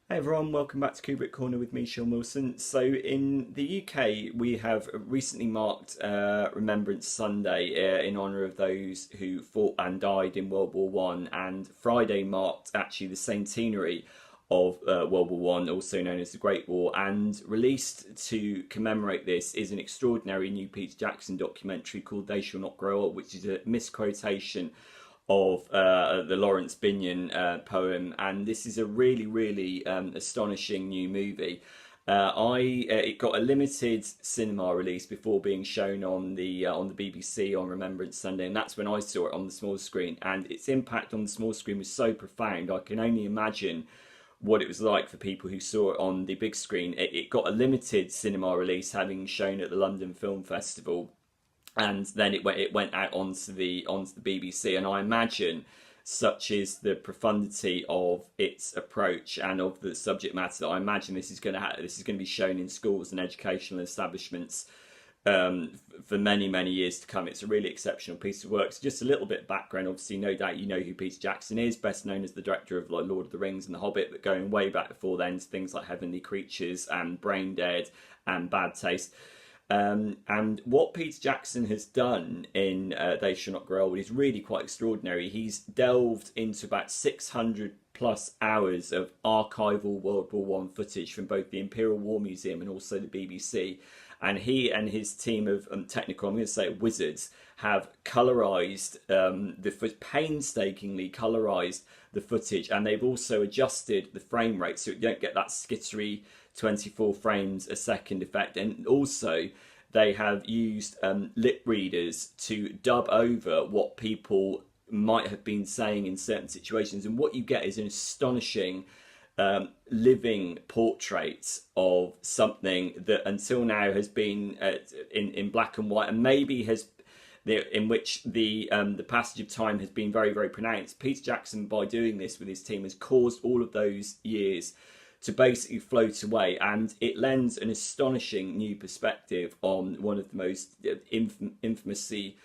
Hey everyone, welcome back to Kubrick Corner with me, Sean Wilson. So in the UK, we have recently marked Remembrance Sunday in honour of those who fought and died in World War One, and Friday marked actually the centenary of World War One, also known as the Great War. And released to commemorate this is an extraordinary new Peter Jackson documentary called "They Shall Not Grow Old," which is a misquotation of the Lawrence Binyon poem, and this is a really astonishing new movie. It got a limited cinema release before being shown on the BBC on Remembrance Sunday, and that's when I saw it on the small screen. And its impact on the small screen was so profound. I can only imagine what it was like for people who saw it on the big screen. It got a limited cinema release, having shown at the London Film Festival, and then it went out onto the BBC. And I imagine, such is the profundity of its approach and of the subject matter, that I imagine this is going to be shown in schools and educational establishments for many years to come. It's a really exceptional piece of work. So just a little bit of background. Obviously, no doubt you know who Peter Jackson is, best known as the director of like Lord of the Rings and The Hobbit, but going way back before then to things like Heavenly Creatures and Brain Dead and Bad Taste. And what Peter Jackson has done in They Shall Not Grow Old is really quite extraordinary. He's delved into about 600 plus hours of archival World War One footage from both the Imperial War Museum and also the BBC. And he and his team of technical, I'm going to say wizards, have colorized painstakingly colorized the footage, and they've also adjusted the frame rate so you don't get that skittery 24 frames a second effect. And also they have used lip readers to dub over what people might have been saying in certain situations, and what you get is an astonishing living portrait of something that until now has been in black and white, and maybe has in which the passage of time has been very pronounced. Peter Jackson, by doing this with his team, has caused all of those years to basically float away, and it lends an astonishing new perspective on one of the most infamously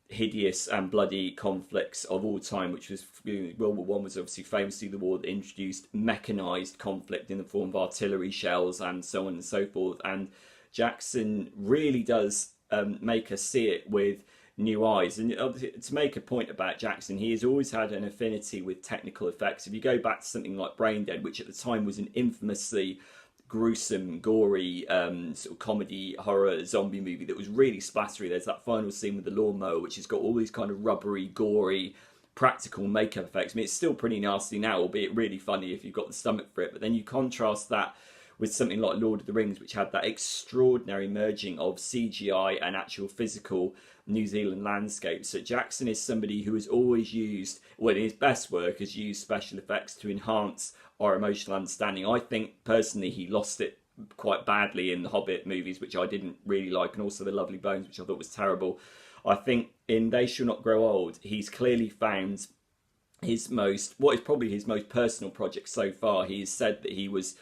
hideous and bloody conflicts of all time, which was World War One. Was obviously famously the war that introduced mechanized conflict in the form of artillery shells and so on and so forth. And Jackson really does make us see it with new eyes. And to make a point about Jackson, he has always had an affinity with technical effects. If you go back to something like Brain Dead, which at the time was an infamously gruesome, gory sort of comedy horror zombie movie that was really splattery. There's that final scene with the lawnmower, which has got all these kind of rubbery, gory, practical makeup effects. I mean, it's still pretty nasty now, albeit really funny if you've got the stomach for it. But then you contrast that with something like Lord of the Rings, which had that extraordinary merging of CGI and actual physical New Zealand landscapes. So Jackson is somebody who has always used, well, in his best work, has used special effects to enhance our emotional understanding. I think personally he lost it quite badly in the Hobbit movies, which I didn't really like, and also The Lovely Bones, which I thought was terrible. I think in They Shall Not Grow Old, he's clearly found what is probably his most personal project so far. He has said that he was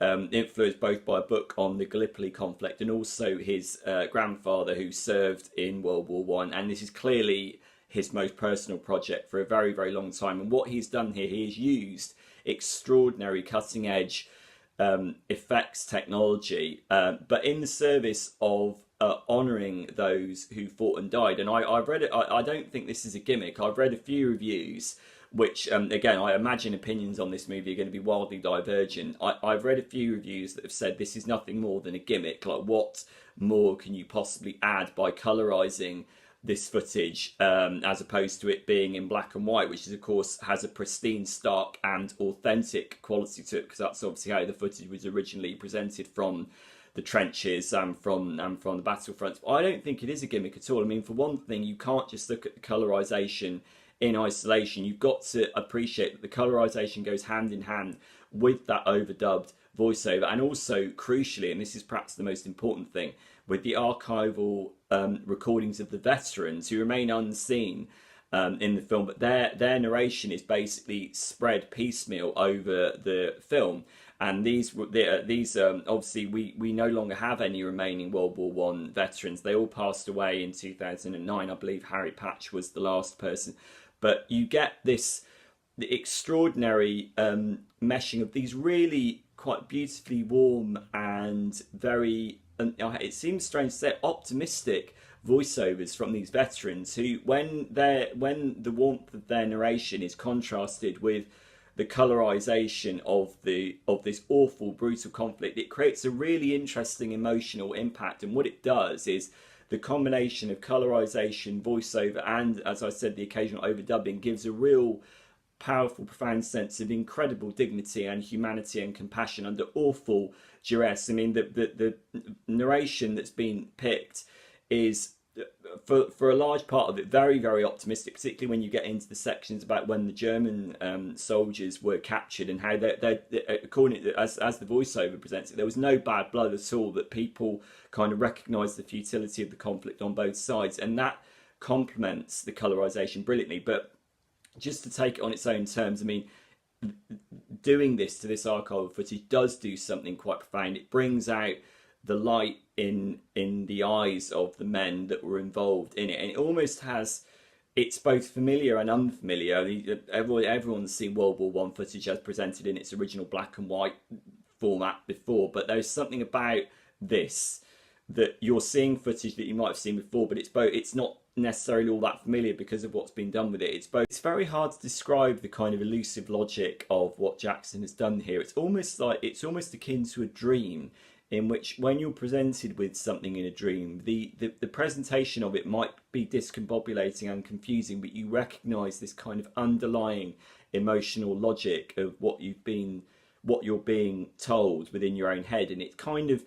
influenced both by a book on the Gallipoli conflict and also his grandfather who served in World War One, and this is clearly his most personal project for a very long time. And what he's done here, he has used extraordinary cutting edge effects technology, but in the service of honouring those who fought and died. And I've read it. I don't think this is a gimmick. I've read a few reviews which again, I imagine opinions on this movie are going to be wildly divergent. I've read a few reviews that have said this is nothing more than a gimmick. Like, what more can you possibly add by colorizing this footage, as opposed to it being in black and white, which is, of course, has a pristine, stark and authentic quality to it, because that's obviously how the footage was originally presented from the trenches and from the battlefronts. But I don't think it is a gimmick at all. I mean, for one thing, you can't just look at the colorization in isolation. You've got to appreciate that the colorization goes hand in hand with that overdubbed voiceover, and also, crucially, and this is perhaps the most important thing, with the archival recordings of the veterans who remain unseen in the film, but their narration is basically spread piecemeal over the film. And these obviously we no longer have any remaining World War One veterans. They all passed away in 2009. I believe Harry Patch was the last person. But you get the extraordinary meshing of these really quite beautifully warm and very, and it seems strange to say, optimistic voiceovers from these veterans who, when the warmth of their narration is contrasted with the colorization of this awful, brutal conflict, it creates a really interesting emotional impact. And what it does is the combination of colorization, voiceover, and, as I said, the occasional overdubbing gives a real powerful, profound sense of incredible dignity and humanity and compassion under awful duress. I mean, the narration that's been picked is, for a large part of it, very, very optimistic, particularly when you get into the sections about when the German soldiers were captured and how they according to, as the voiceover presents it, there was no bad blood at all, that people kind of recognised the futility of the conflict on both sides, and that complements the colorization brilliantly. But just to take it on its own terms, I mean, doing this to this archival footage does do something quite profound. It brings out the light in the eyes of the men that were involved in it, and it almost has, it's both familiar and unfamiliar. Everyone's seen World War One footage as presented in its original black and white format before, but there's something about this, that you're seeing footage that you might have seen before, but it's not necessarily all that familiar because of what's been done with it. It's very hard to describe the kind of elusive logic of what Jackson has done here. It's almost akin to a dream, in which, when you're presented with something in a dream, the presentation of it might be discombobulating and confusing, but you recognise this kind of underlying emotional logic of what you're being told within your own head. And it kind of,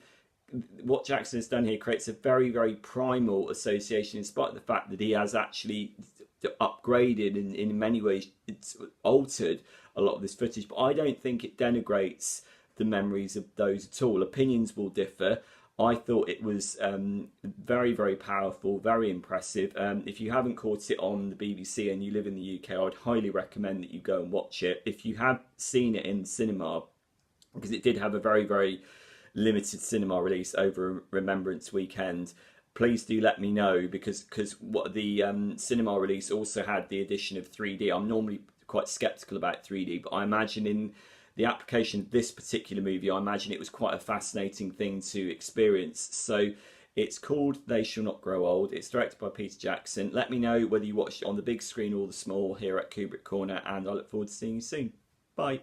what Jackson has done here creates a very, very primal association, in spite of the fact that he has actually upgraded and in many ways it's altered a lot of this footage. But I don't think it denigrates the memories of those at all. Opinions will differ. I thought it was very, very powerful, very impressive. If you haven't caught it on the BBC and you live in the UK, I would highly recommend that you go and watch it. If you have seen it in cinema, because it did have a very, very limited cinema release over Remembrance Weekend, please do let me know, because what the cinema release also had the addition of 3D. I'm normally quite skeptical about 3D, but I imagine in the application of this particular movie, I imagine it was quite a fascinating thing to experience. So it's called They Shall Not Grow Old. It's directed by Peter Jackson. Let me know whether you watched it on the big screen or the small here at Kubrick Corner, and I look forward to seeing you soon. Bye.